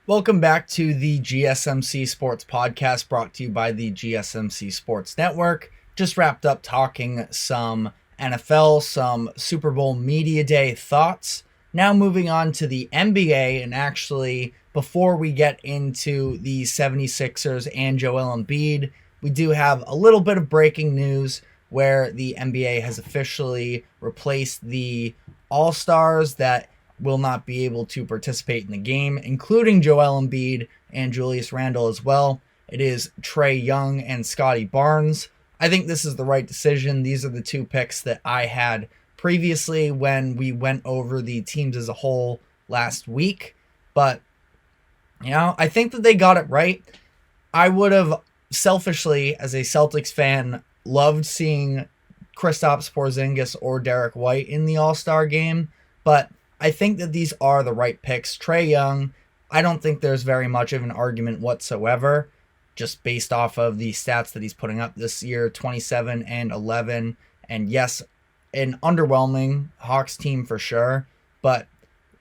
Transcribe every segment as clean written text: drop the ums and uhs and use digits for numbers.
Welcome back to the GSMC Sports Podcast brought to you by the GSMC Sports Network. Just wrapped up talking some NFL, some Super Bowl Media Day thoughts. Now moving on to the NBA, and actually before we get into the 76ers and Joel Embiid, we do have a little bit of breaking news where the NBA has officially replaced the All-Stars that will not be able to participate in the game, including Joel Embiid and Julius Randle as well. It is Trae Young and Scotty Barnes. I think this is the right decision. These are the two picks that I had previously when we went over the teams as a whole last week. But, I think that they got it right. I would have selfishly, as a Celtics fan, loved seeing Kristaps Porzingis or Derek White in the All-Star game, but I think that these are the right picks. Trae Young, I don't think there's very much of an argument whatsoever, just based off of the stats that he's putting up this year, 27 and 11. And yes, an underwhelming Hawks team for sure, but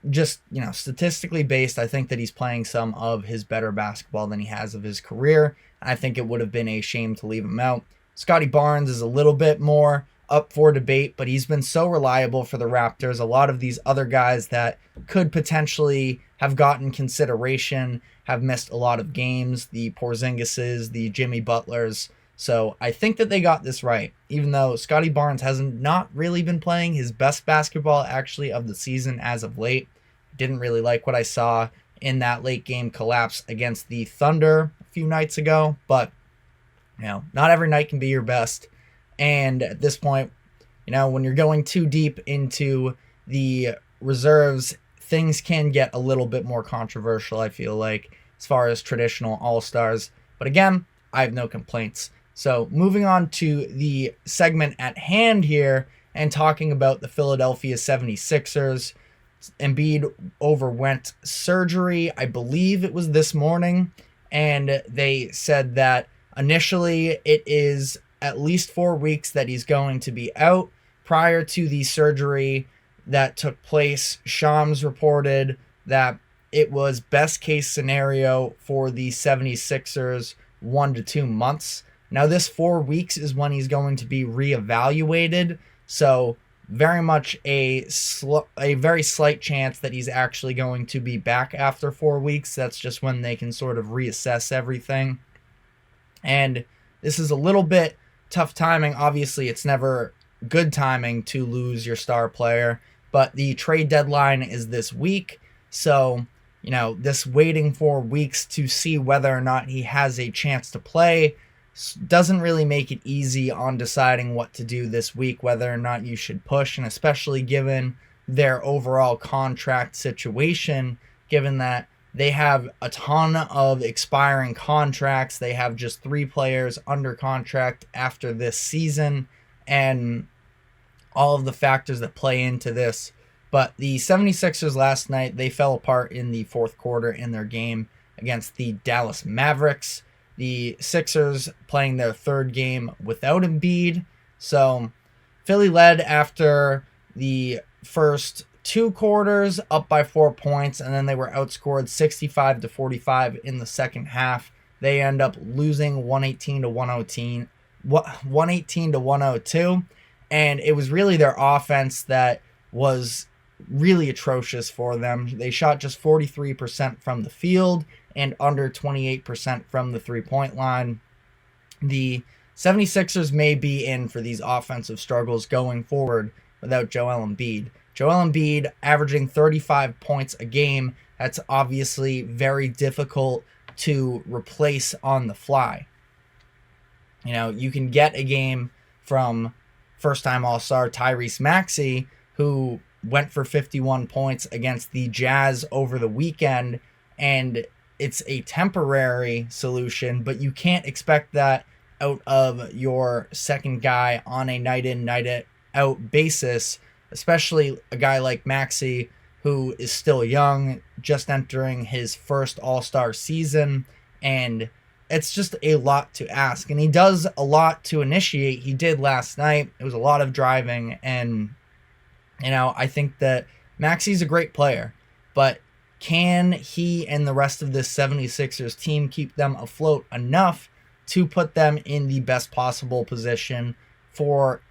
just, statistically based, I think that he's playing some of his better basketball than he has of his career. I think it would have been a shame to leave him out. Scotty Barnes is a little bit more up for debate, but he's been so reliable for the Raptors. A lot of these other guys that could potentially have gotten consideration have missed a lot of games, the Porzingises, the Jimmy Butlers. So I think that they got this right, even though Scotty Barnes hasn't not really been playing his best basketball actually of the season as of late. Didn't really like what I saw in that late game collapse against the Thunder a few nights ago, but not every night can be your best. And at this point, when you're going too deep into the reserves, things can get a little bit more controversial, I feel like, as far as traditional All-Stars. But again, I have no complaints. So moving on to the segment at hand here and talking about the Philadelphia 76ers. Embiid overwent surgery, I believe it was this morning, and they said that initially it is at least 4 weeks that he's going to be out. Prior to the surgery that took place, Shams reported that it was best case scenario for the 76ers 1 to 2 months. Now this 4 weeks is when he's going to be reevaluated, so very much a very slight chance that he's actually going to be back after 4 weeks. That's just when they can sort of reassess everything. And this is a little bit tough timing. Obviously, it's never good timing to lose your star player, but the trade deadline is this week. So, this waiting 4 weeks to see whether or not he has a chance to play doesn't really make it easy on deciding what to do this week, whether or not you should push, and especially given their overall contract situation, given that they have a ton of expiring contracts. They have just 3 players under contract after this season, and all of the factors that play into this. But the 76ers last night, they fell apart in the fourth quarter in their game against the Dallas Mavericks. The Sixers playing their third game without Embiid. So Philly led after the first 2 quarters, up by 4 points, and then they were outscored 65-45 in the second half. They end up losing 118 to 102, and it was really their offense that was really atrocious for them. They shot just 43% from the field and under 28% from the three-point line. The 76ers may be in for these offensive struggles going forward without Joel Embiid. Joel Embiid averaging 35 points a game. That's obviously very difficult to replace on the fly. You can get a game from first-time All-Star Tyrese Maxey, who went for 51 points against the Jazz over the weekend, and it's a temporary solution, but you can't expect that out of your second guy on a night-in, night-out basis, especially a guy like Maxey, who is still young, just entering his first All-Star season, and it's just a lot to ask. And he does a lot to initiate. He did last night. It was a lot of driving, and I think that Maxey's a great player, but can he and the rest of this 76ers team keep them afloat enough to put them in the best possible position for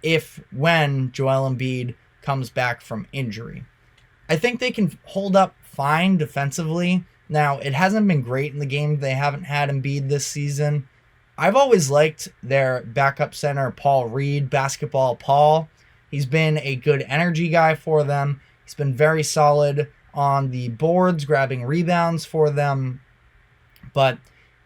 when Joel Embiid comes back from injury? I think they can hold up fine defensively. Now, it hasn't been great in the game. They haven't had Embiid this season. I've always liked their backup center, Paul Reed, Basketball Paul. He's been a good energy guy for them. He's been very solid on the boards, grabbing rebounds for them. But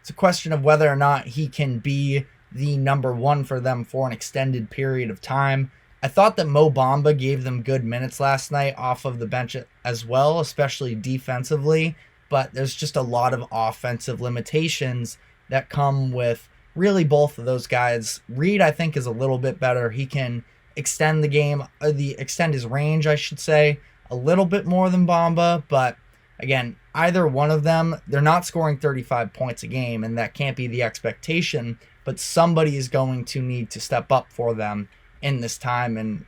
it's a question of whether or not he can be the number one for them for an extended period of time. I thought that Mo Bamba gave them good minutes last night off of the bench as well, especially defensively. But there's just a lot of offensive limitations that come with really both of those guys. Reed, I think, is a little bit better. He can extend the game, extend his range, I should say, a little bit more than Bamba. But again, either one of them, they're not scoring 35 points a game, and that can't be the expectation. But somebody is going to need to step up for them in this time, and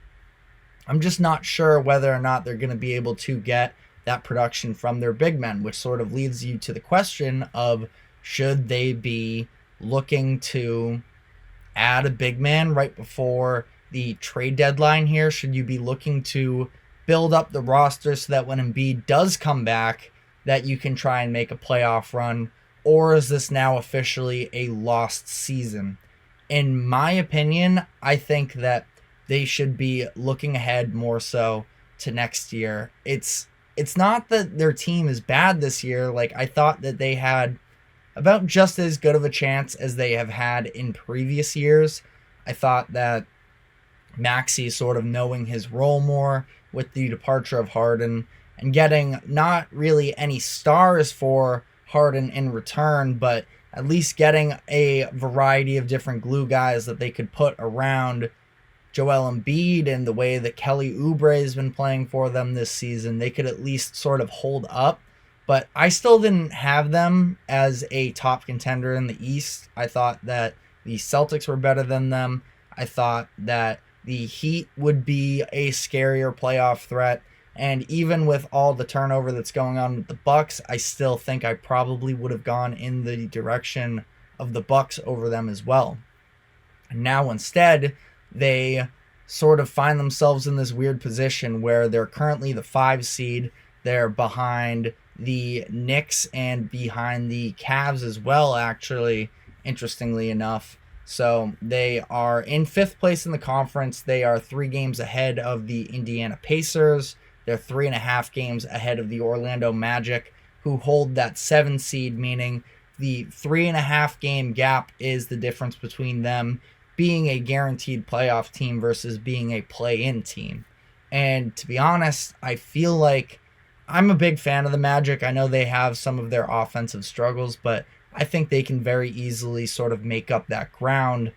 I'm just not sure whether or not they're going to be able to get that production from their big men, which sort of leads you to the question of, should they be looking to add a big man right before the trade deadline here? Should you be looking to build up the roster so that when Embiid does come back, that you can try and make a playoff run? Or is this now officially a lost season? In my opinion, I think that they should be looking ahead more so to next year. It's not that their team is bad this year. Like, I thought that they had about just as good of a chance as they have had in previous years. I thought that Maxey sort of knowing his role more with the departure of Harden and getting not really any stars for Harden in return, but at least getting a variety of different glue guys that they could put around Joel Embiid, and the way that Kelly Oubre has been playing for them this season, they could at least sort of hold up. But I still didn't have them as a top contender in the East. I thought that the Celtics were better than them. I thought that the Heat would be a scarier playoff threat. And even with all the turnover that's going on with the Bucks, I still think I probably would have gone in the direction of the Bucks over them as well. And now instead, they sort of find themselves in this weird position where they're currently the 5 seed. They're behind the Knicks and behind the Cavs as well, actually, interestingly enough. So they are in 5th place in the conference. They are 3 games ahead of the Indiana Pacers. They're 3.5 games ahead of the Orlando Magic, who hold that 7 seed, meaning the 3.5 game gap is the difference between them being a guaranteed playoff team versus being a play-in team. And to be honest, I feel like I'm a big fan of the Magic. I know they have some of their offensive struggles, but I think they can very easily sort of make up that ground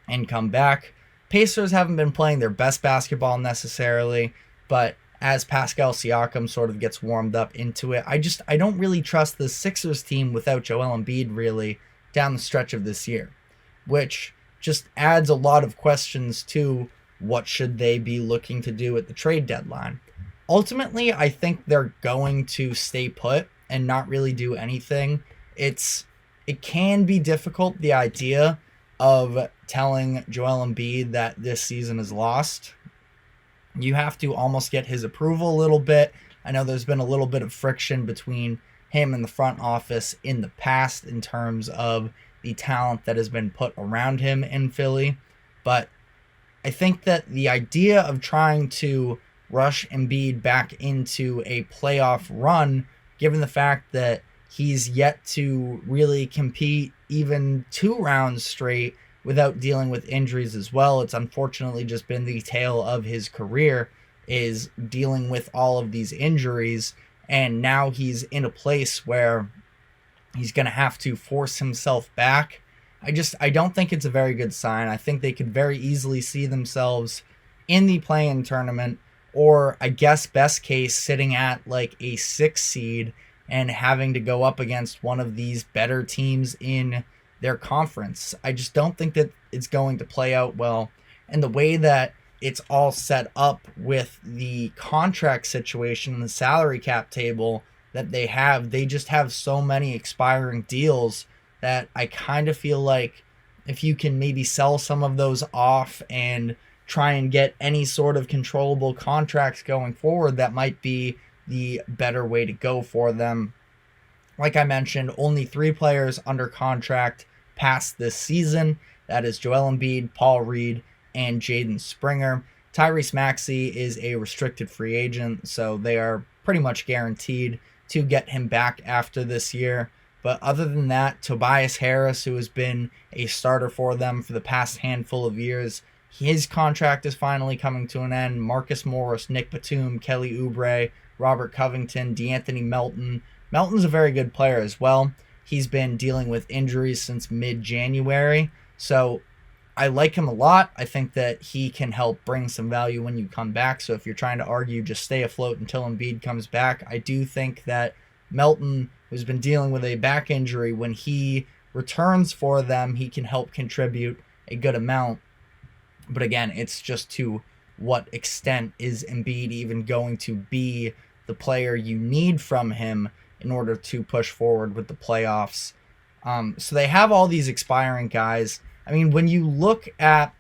and come back. Pacers haven't been playing their best basketball necessarily, but as Pascal Siakam sort of gets warmed up into it, I don't really trust the Sixers team without Joel Embiid really down the stretch of this year, which just adds a lot of questions to what should they be looking to do at the trade deadline. Ultimately, I think they're going to stay put and not really do anything. It can be difficult, the idea of telling Joel Embiid that this season is lost. You have to almost get his approval a little bit. I know there's been a little bit of friction between him and the front office in the past in terms of the talent that has been put around him in Philly. But I think that the idea of trying to rush Embiid back into a playoff run, given the fact that he's yet to really compete even 2 rounds straight without dealing with injuries as well. It's unfortunately just been the tale of his career, is dealing with all of these injuries. And now he's in a place where he's going to have to force himself back. I don't think it's a very good sign. I think they could very easily see themselves in the play-in tournament, or I guess best case sitting at like a 6 seed and having to go up against one of these better teams in their conference. I just don't think that it's going to play out well. And the way that it's all set up with the contract situation and the salary cap table, that they have. They just have so many expiring deals that I kind of feel like if you can maybe sell some of those off and try and get any sort of controllable contracts going forward, that might be the better way to go for them. Like I mentioned, only 3 players under contract past this season. That is Joel Embiid, Paul Reed, and Jaden Springer. Tyrese Maxey is a restricted free agent, so they are pretty much guaranteed to get him back after this year. But other than that, Tobias Harris, who has been a starter for them for the past handful of years, his contract is finally coming to an end. Marcus Morris, Nick Batum, Kelly Oubre, Robert Covington, DeAnthony Melton. Melton's a very good player as well. He's been dealing with injuries since mid-January, so I like him a lot. I think that he can help bring some value when you come back. So if you're trying to argue just stay afloat until Embiid comes back, I do think that Melton, who's been dealing with a back injury, when he returns for them, he can help contribute a good amount. But again, it's just to what extent is Embiid even going to be the player you need from him in order to push forward with the playoffs. So they have all these expiring guys. I mean, when you look at,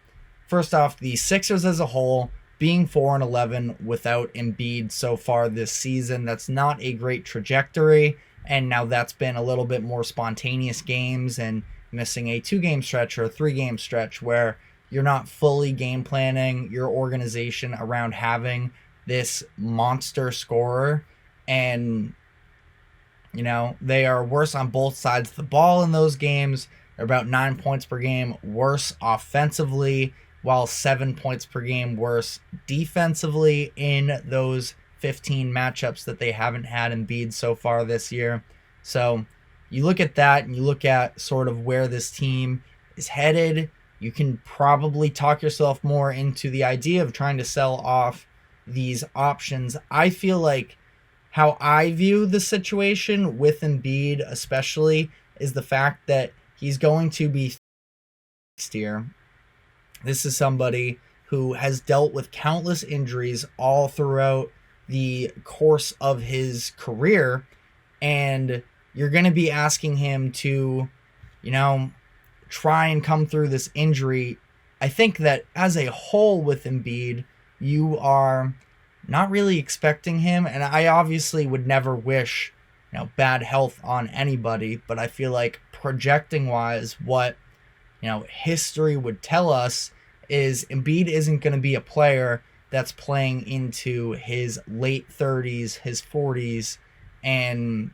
first off, the Sixers as a whole, being 4-11 without Embiid so far this season, that's not a great trajectory. And now that's been a little bit more spontaneous games and missing a 2-game stretch or a 3-game stretch where you're not fully game planning your organization around having this monster scorer. And, you know, they are worse on both sides of the ball in those games. They're about 9 points per game worse offensively, while 7 points per game worse defensively in those 15 matchups that they haven't had Embiid so far this year. So you look at that and you look at sort of where this team is headed. You can probably talk yourself more into the idea of trying to sell off these options. I feel like how I view the situation with Embiid especially is the fact that he's going to be next year. This is somebody who has dealt with countless injuries all throughout the course of his career, and you're going to be asking him to, you know, try and come through this injury. I think that as a whole with Embiid, you are not really expecting him, and I obviously would never wish, you know, bad health on anybody, but I feel like projecting wise, what, you know, history would tell us is Embiid isn't going to be a player that's playing into his late 30s, his 40s, and,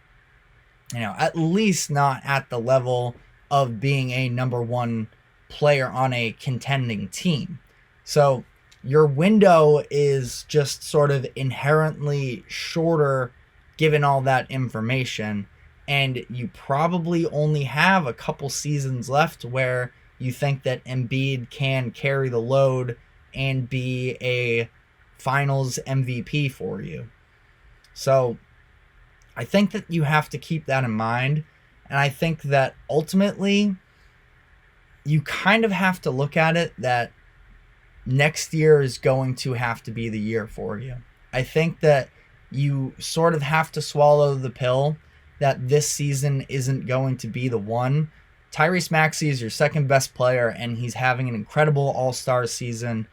you know, at least not at the level of being a number 1 player on a contending team. So your window is just sort of inherently shorter given all that information, and you probably only have a couple seasons left where you think that Embiid can carry the load and be a finals MVP for you. So I think that you have to keep that in mind. And I think that ultimately you kind of have to look at it that next year is going to have to be the year for you. I think that you sort of have to swallow the pill that this season isn't going to be the one. Tyrese Maxey is your second best player, and he's having an incredible all-star season.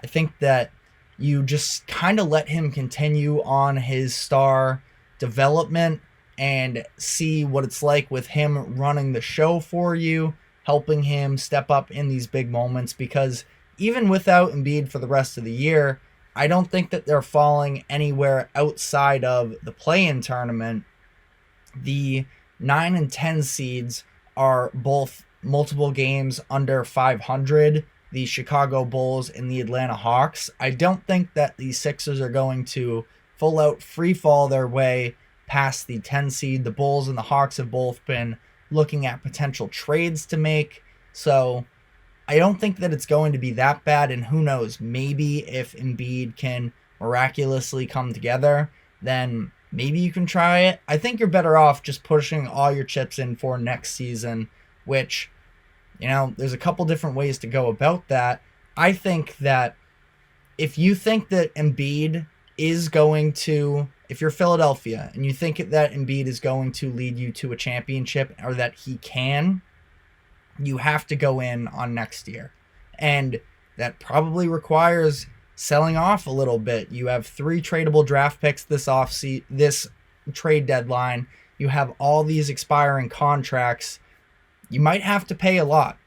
I think that you just kind of let him continue on his star development and see what it's like with him running the show for you, helping him step up in these big moments, because even without Embiid for the rest of the year, I don't think that they're falling anywhere outside of the play-in tournament. The 9 and 10 seeds are both multiple games under 500, the Chicago Bulls and the Atlanta Hawks. I don't think that the Sixers are going to full out free fall their way past the 10 seed. The Bulls and the Hawks have both been looking at potential trades to make. So I don't think that it's going to be that bad. And who knows, maybe if Embiid can miraculously come together, then maybe you can try it. I think you're better off just pushing all your chips in for next season, which, you know, there's a couple different ways to go about that. I think that if you think that Embiid is going to, if you're Philadelphia and you think that Embiid is going to lead you to a championship, or that he can, you have to go in on next year. And that probably requires selling off a little bit. You have 3 tradable draft picks this trade deadline. You have all these expiring contracts. You might have to pay a lot.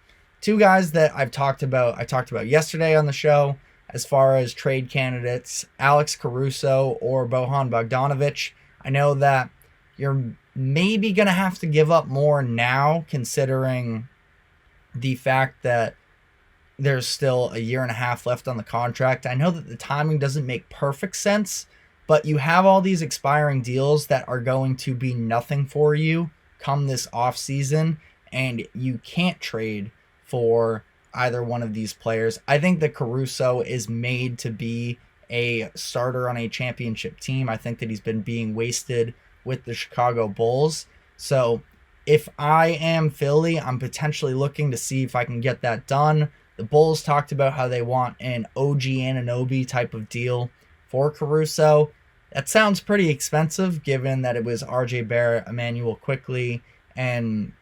2 guys that I talked about yesterday on the show as far as trade candidates, Alex Caruso or Bojan Bogdanovic. I know that you're maybe going to have to give up more now, considering the fact that there's still a year and a half left on the contract. I know that the timing doesn't make perfect sense, but you have all these expiring deals that are going to be nothing for you come this offseason, and you can't trade for either one of these players. I think that Caruso is made to be a starter on a championship team. I think that he's been being wasted with the Chicago Bulls. So if I am Philly, I'm potentially looking to see if I can get that done. The Bulls talked about how they want an OG Anunoby type of deal for Caruso. That sounds pretty expensive given that it was RJ Barrett, Emmanuel Quickley, and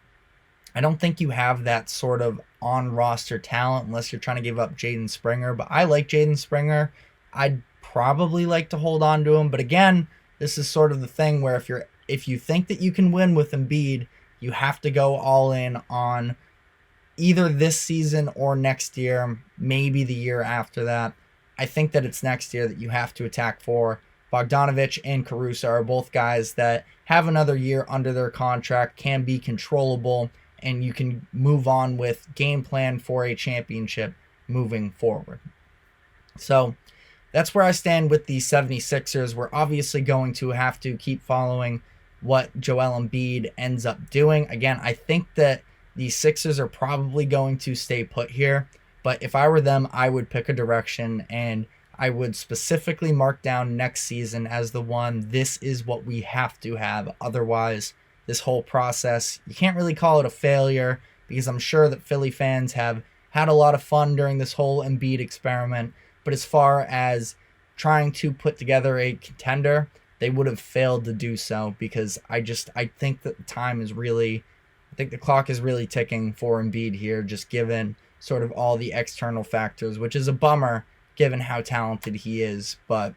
I don't think you have that sort of on-roster talent unless you're trying to give up Jaden Springer. But I like Jaden Springer. I'd probably like to hold on to him. But again, this is sort of the thing where if you think that you can win with Embiid, you have to go all in on either this season or next year, maybe the year after that. I think that it's next year that you have to attack for. Bogdanovic and Caruso are both guys that have another year under their contract, can be controllable, and you can move on with game plan for a championship moving forward. So that's where I stand with the 76ers. We're obviously going to have to keep following what Joel Embiid ends up doing. Again, I think that the Sixers are probably going to stay put here, but if I were them, I would pick a direction, and I would specifically mark down next season as the one. This is what we have to have. Otherwise, this whole process, you can't really call it a failure, because I'm sure that Philly fans have had a lot of fun during this whole Embiid experiment. But as far as trying to put together a contender, they would have failed to do so, because I think that the clock is really ticking for Embiid here, just given sort of all the external factors, which is a bummer given how talented he is, but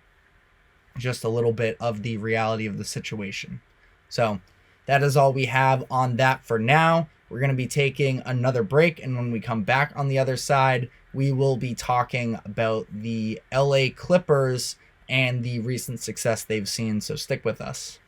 just a little bit of the reality of the situation. So that is all we have on that for now. We're going to be taking another break, and when we come back on the other side, we will be talking about the LA Clippers and the recent success they've seen, so stick with us.